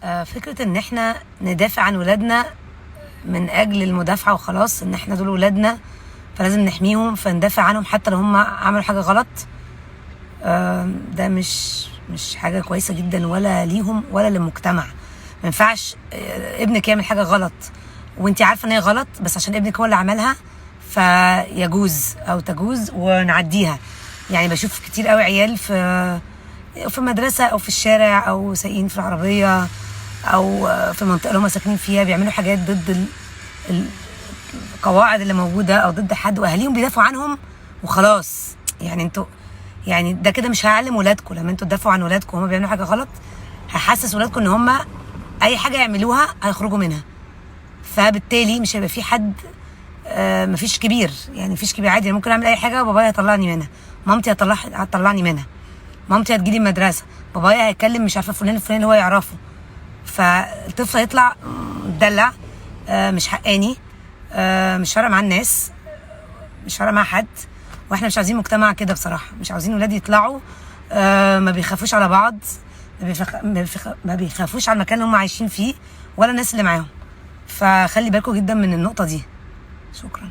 فكرة ان احنا ندافع عن ولادنا من اجل المدافعة وخلاص، ان احنا دول ولادنا فلازم نحميهم فندافع عنهم حتى لو هم عملوا حاجة غلط. ده مش حاجة كويسة جدا ولا ليهم ولا للمجتمع. ما ينفعش ابنك يعمل حاجة غلط وانتي عارفة ان هي غلط، بس عشان ابنك هو اللي عملها فيجوز او تجوز ونعديها. يعني بشوف كتير قوي عيال في المدرسة او في الشارع او سايقين في العربية او في المنطقة اللي هم ساكنين فيها بيعملوا حاجات ضد القواعد اللي موجودة او ضد حد، واهاليهم بيدافعوا عنهم وخلاص. يعني انتوا يعني ده كده مش هيعلم ولادكم. لما انتوا تدافعوا عن ولادكم وهم بيعملوا حاجة غلط هيحسس ولادكم ان هم اي حاجة يعملوها هيخرجوا منها، فبالتالي مش هيبقى في حد. مفيش كبير، يعني مفيش كبير عادي. ممكن اعمل اي حاجه وبابايا هيطلعني منها، مامتي هتطلعني منها، مامتي هتجيلي المدرسه، بابايا هيكلم مش عارفه فلان الفلاني اللي هو يعرفه. فالطفل هيطلع مدلع، مش حقاني، مش فارقه مع الناس، مش فارقه مع حد. واحنا مش عايزين مجتمع كده بصراحه. مش عاوزين ولادي يطلعوا ما بيخافوش على بعض، ما بيخافوش على المكان اللي هم عايشين فيه ولا الناس اللي معاهم. فخلي بالكم جدا من النقطه دي. شكرا.